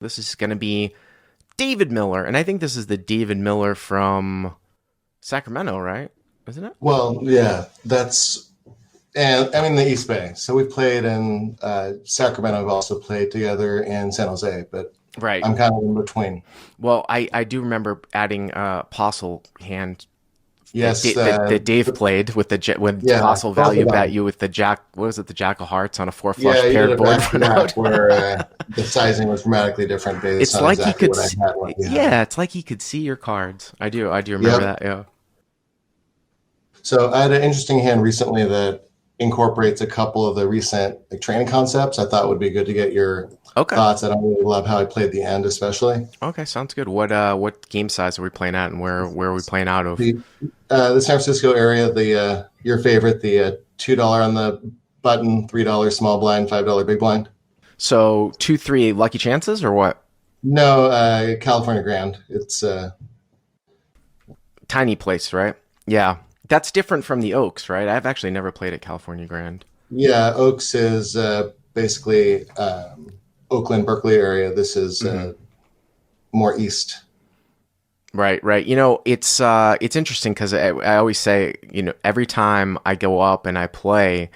This is going to be David Miller, and I think this is the David Miller from Sacramento, right? Isn't it? Well, yeah, that's and I mean the East Bay. So we played in Sacramento. We've also played together in San Jose, but Right. I'm kind of in between. Well, I do remember adding Apostle hand that, Yes, that Dave played with when yeah, Apostle both value of bet them. you with the Jack. What was it? The Jack of Hearts on a four Yeah, flush you did paired a board back to run back out. where the sizing was dramatically different based It's on like he exactly could. what I had, what you had. Yeah, it's like he could see your cards. I do remember Yep. that. Yeah. So I had an interesting hand recently that incorporates a couple of the recent training concepts. I thought would be good to get your Okay. thoughts. I don't really love how I played the end, especially. Okay. Sounds good. What game size are we playing at, and where are we playing out of? The San Francisco area, the your favorite, the $2 on the button, $3 small blind, $5 big blind. So 2-3 lucky chances or what? No, California Grand. It's Tiny place, right? Yeah. That's different from the Oaks, right? I've actually never played at California Grand. yeah, Oaks is basically Oakland, Berkeley area. This is Hmm. more east. Right, right. It's interesting because I always say, every time I go up and I play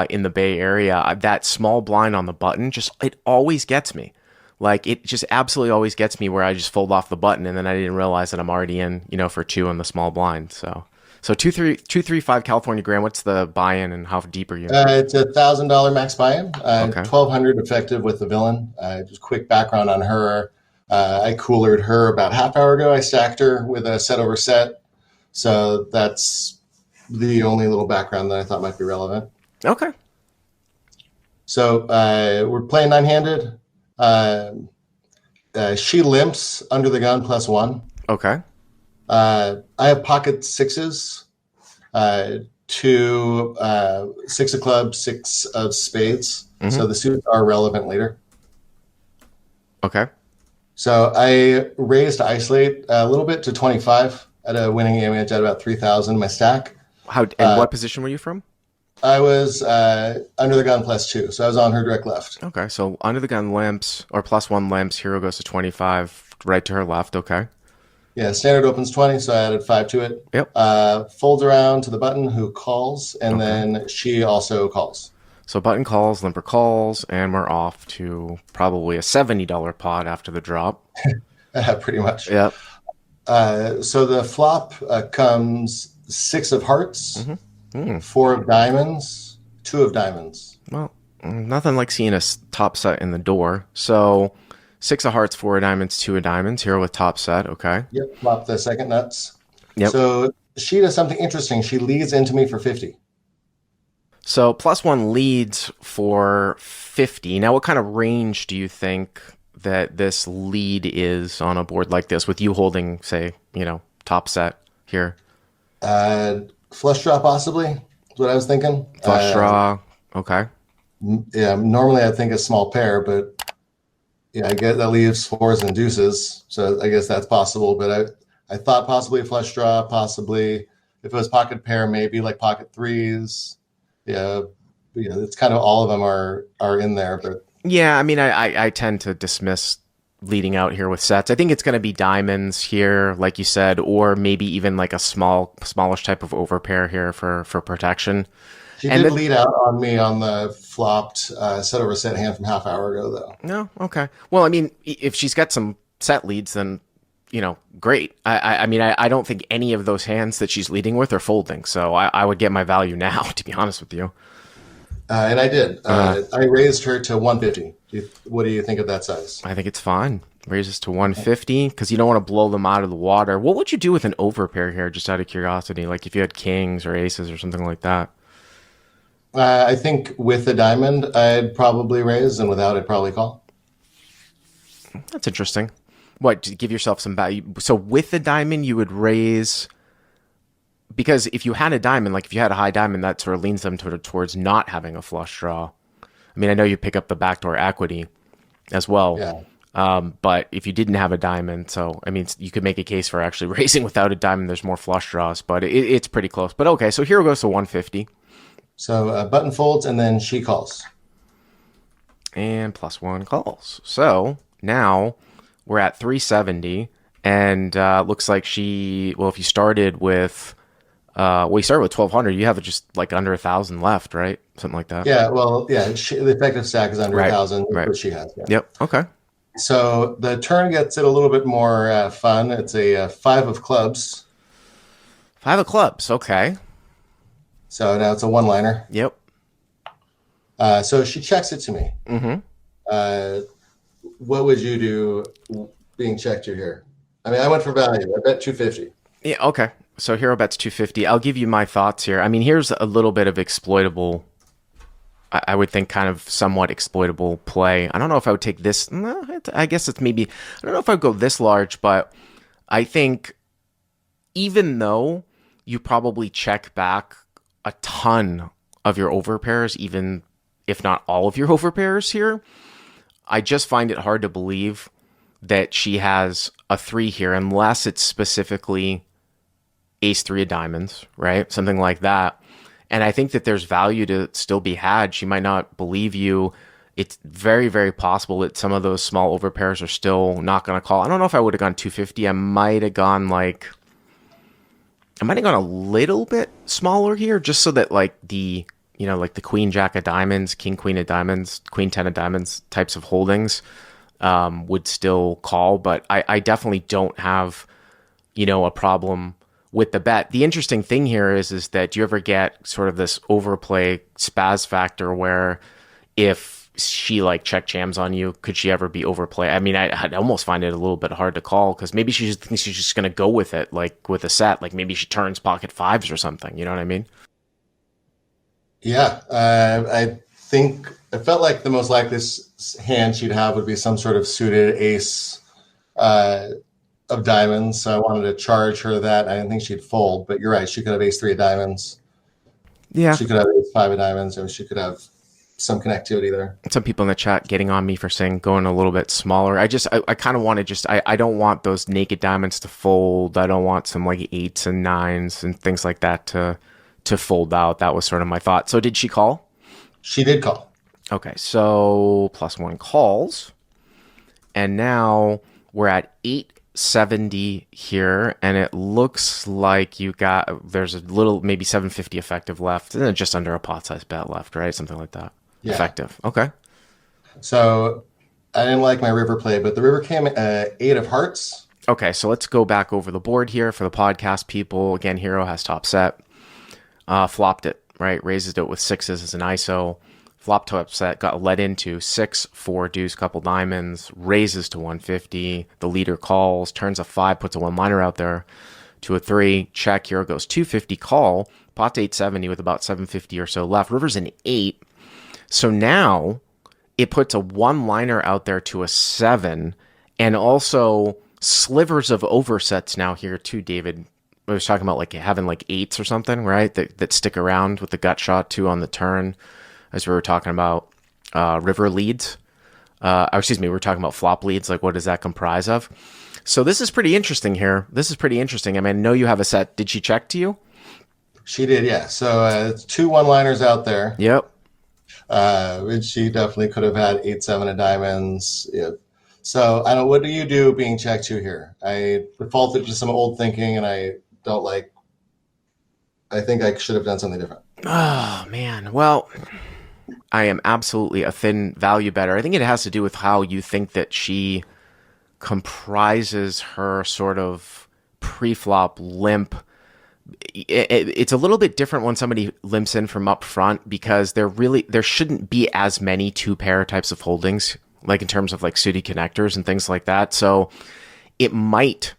in the Bay Area, that small blind on the button it always gets me. Like it just absolutely always gets me where I just fold off the button and then I didn't realize that I'm already in, for two on the small blind. So 2-3-2-3-5 California Grand. What's the buy-in and how deep are you? It's $1,000 max buy-in. Okay. 1,200 effective with the villain. Just quick background on her. I coolered her about half hour ago. I stacked her with a set over set. So that's the only little background that I thought might be relevant. Okay. So we're playing nine-handed. Uh, she limps under the gun +1. Okay. I have pocket sixes, two six of clubs, six of spades. Mm-hmm. So the suits are relevant later. Okay. So I raised to isolate a little bit to 25 at a winning game edge at about 3,000 my stack. What position were you from? I was under the gun +2, so I was on her direct left. Okay, so under the gun limps or +1 limps. Hero goes to 25, right to her left. Okay. Yeah, standard opens 20, so I added 5 to it. Yep. Folds around to the button who calls, and Okay. then she also calls. So button calls, limper calls, and we're off to probably a $70 pot after the drop. Pretty much. Yep. So the flop comes 6 of hearts, Mm-hmm. 4 of diamonds, 2 of diamonds. Well, nothing like seeing a top set in the door. So 6 of hearts, 4 of diamonds, 2 of diamonds. Hero with top set. Okay. Yep, flop the second nuts. Yep. So she does something interesting. She leads into me for 50. So +1 leads for 50. Now, what kind of range do you think that this lead is on a board like this with you holding, say, top set here? Flush draw possibly is what I was thinking. Flush draw. Okay. Yeah, normally I think a small pair, but yeah, I get that leaves fours and deuces, so I guess that's possible. But I thought possibly a flush draw, possibly if it was pocket pair, maybe like pocket threes. Yeah, it's kind of all of them are in there, but Yeah, I mean, I tend to dismiss leading out here with sets. I think it's going to be diamonds here, like you said, or maybe even like a smallish type of overpair here for protection. she And did then, lead out on me on the flopped set over set hand from half hour ago, though. no, okay. Well, I mean, if she's got some set leads, then great. I mean, I don't think any of those hands that she's leading with are folding, so I would get my value now, to be honest with you. And I did. I raised her to 150. What do you think of that size? I think it's fine. Raises to 150 because you don't want to blow them out of the water. What would you do with an overpair here, just out of curiosity? Like if you had kings or aces or something like that? I think with the diamond, I'd probably raise, and without, I'd probably call. That's interesting. What, to give yourself some value? So with the diamond, you would raise, because if you had a diamond, like if you had a high diamond, that sort of leans them towards not having a flush draw. I mean, I know you pick up the backdoor equity as well. Yeah. But if you didn't have a diamond, so I mean, you could make a case for actually raising without a diamond. There's more flush draws, but it's pretty close. But okay, so hero goes to 150 So button folds, and then she calls. and +1 calls. So Now we're at 370, and looks like if you started with, you started with 1200, you have just like under 1,000 left, right? Something like that. Yeah, well, yeah, the effective stack is under a Right, thousand, right. which she has. Yeah. Yep. Okay. So the turn gets it a little bit more fun. It's a five of clubs. 5 of clubs. Okay. So now it's a one-liner. Yep. So she checks it to me. Mm-hmm. Uh, what would you do being checked to here? I mean, I went for value. I bet 250. Yeah. Okay. So hero bets 250. I'll give you my thoughts here. I mean, here's a little bit of exploitable. I would think kind of somewhat exploitable play. I don't know if I would take this. No, I guess it's maybe. I don't know if I'd go this large, but I think even though you probably check back a ton of your overpairs, even if not all of your overpairs here, I just find it hard to believe that she has a 3 here unless it's specifically ace 3 of diamonds, right? Something like that. And I think that there's value to still be had. She might not believe you. It's very, very possible that some of those small overpairs are still not going to call. I don't know if I would have gone 250. I might have gone a little bit smaller here, just so that like like the queen jack of diamonds, king queen of diamonds, queen 10 of diamonds types of holdings would still call. But I definitely don't have, a problem with the bet. The interesting thing here is that you ever get sort of this overplay spaz factor where if she like check jams on you, could she ever be overplay? I mean, I'd almost find it a little bit hard to call because maybe she just thinks she's just going to go with it, like with a set, like maybe she turns pocket fives or something. You know what I mean? Yeah, I felt like the most likely hand she'd have would be some sort of suited ace of diamonds. So I wanted to charge her that. I didn't think she'd fold, but you're right. She could have ace 3 of diamonds. Yeah. She could have ace 5 of diamonds, or she could have some connectivity there. Some people in the chat getting on me for saying going a little bit smaller. I kind of want to I don't want those naked diamonds to fold. I don't want some like 8s and 9s and things like that to fold out. That was sort of my thought. So did she call? She did call. Okay, so +1 calls. And now we're at 870 here, and it looks like there's a little, maybe 750 effective left, and then just under a pot size bet left, right? Something like that. Yeah. Effective. Okay. So I didn't like my river play, but the river came 8 of hearts. Okay, so let's go back over the board here for the podcast people. Again, hero has top set. Flopped it, right? Raises it with 6s as an ISO. Flop top set, got led into 6, 4 deuce, couple diamonds, raises to 150. The leader calls, turns a 5, puts a one-liner out there to a 3. Check, hero goes 250, call. Pot to 870 with about 750 or so left. River's an 8. So now it puts a one-liner out there to a 7, and also slivers of oversets now here too, David. I was talking about like having like 8s or something, right? That stick around with the gut shot too on the turn, as we were talking about river leads. We were talking about flop leads. Like, what does that comprise of? So this is pretty interesting here. This is pretty interesting. I mean, I know you have a set. Did she check to you? She did, yeah. So 2 one-liners out there. Yep. Which she definitely could have had 8, 7 of diamonds. Yeah. So I don't. What do you do being checked to here? I defaulted to some old thinking, and I don't like. I think I should have done something different. Oh man. Well, I am absolutely a thin value better. I think it has to do with how you think that she comprises her sort of pre-flop limp. It's a little bit different when somebody limps in from up front because there shouldn't be as many 2-pair types of holdings, like in terms of like suited connectors and things like that. So it might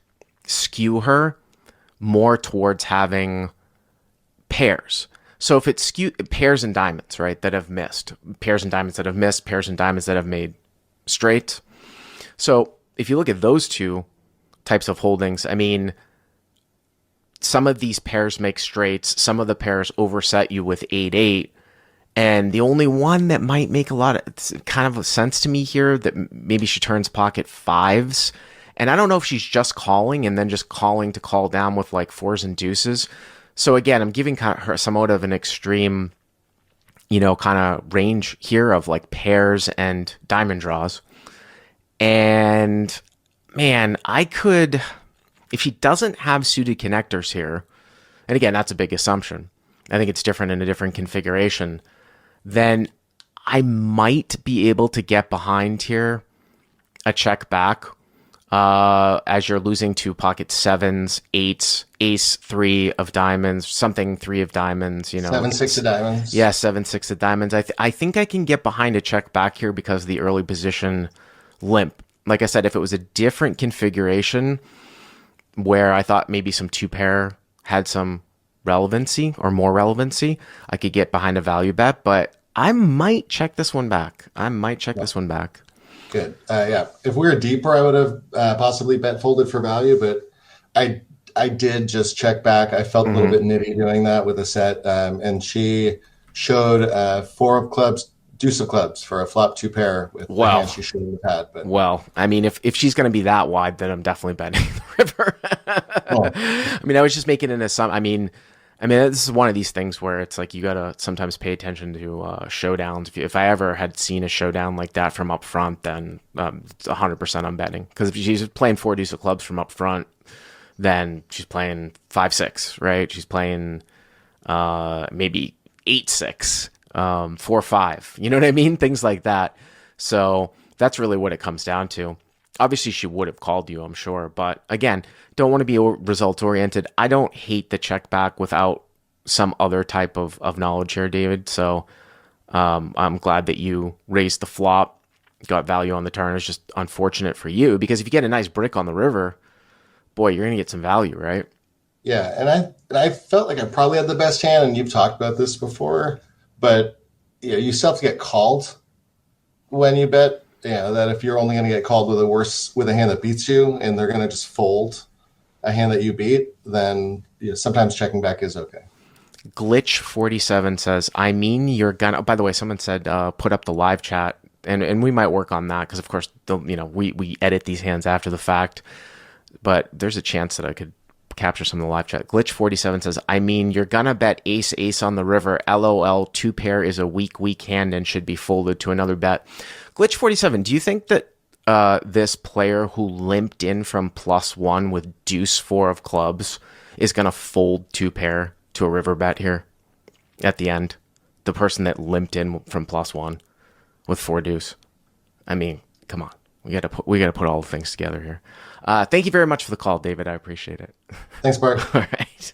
skew her more towards having pairs. So if it's pairs and diamonds, right, that have missed, pairs and diamonds that have missed, pairs and diamonds that have made straight. So if you look at those two types of holdings, I mean, some of these pairs make straights, some of the pairs overset you with 8-8, and the only one that might make a lot of kind of sense to me here that maybe she turns pocket 5s, and I don't know if she's just calling and then just calling to call down with like 4s and deuces. So again, I'm giving her somewhat of an extreme, kind of range here of like pairs and diamond draws. And man, I could, if she doesn't have suited connectors here, and again, that's a big assumption. I think it's different in a different configuration. Then I might be able to get behind here a check back as you're losing to pocket sevens, eights, ace, three of diamonds, something three of diamonds, you know. 7-6 of diamonds. Yeah, 7-6 of diamonds. I think I can get behind a check back here because of the early position limp. Like I said, if it was a different configuration where I thought maybe some two pair had some relevancy or more relevancy, I could get behind a value bet, but I might check this one back. This one back. Good. Yeah. If we were deeper, I would have possibly bet folded for value, but I did just check back. I felt a little bit nitty doing that with a set, and she showed four of clubs, deuce of clubs for a flop two pair with the hand she should have had. But well, I mean, if she's going to be that wide, then I'm definitely betting the river. I mean, I was just making an assumption. I mean, this is one of these things where it's like you gotta sometimes pay attention to showdowns. If I ever had seen a showdown like that from up front, then 100% I'm betting. Because if she's playing four deuce of clubs from up front, then she's playing 5-6, right? She's playing maybe 8-6, 4-5. You know what I mean? Things like that. So that's really what it comes down to. Obviously, she would have called you, I'm sure. But again, don't want to be results oriented. I don't hate the check back without some other type of knowledge here, David. So I'm glad that you raised the flop, got value on the turn. It's just unfortunate for you because if you get a nice brick on the river, boy, you're going to get some value, right? Yeah, and I felt like I probably had the best hand, and you've talked about this before, but you still have to get called when you bet. That if you're only going to get called with a hand that beats you, and they're going to just fold a hand that you beat, then sometimes checking back is okay. Glitch47 says, I mean, you're gonna. By the way, someone said put up the live chat, and we might work on that because, of course, we edit these hands after the fact, but there's a chance that I could capture some of the live chat. Glitch47 says, I mean, you're gonna bet ace ace on the river. LOL, two pair is a weak hand and should be folded to another bet. Glitch47, do you think that this player who limped in from +1 with deuce four of clubs is gonna fold two pair to a river bet here at the end? The person that limped in from +1 with four deuce. I mean, come on. We gotta put all the things together here. Thank you very much for the call, David. I appreciate it. Thanks, Bart. All right.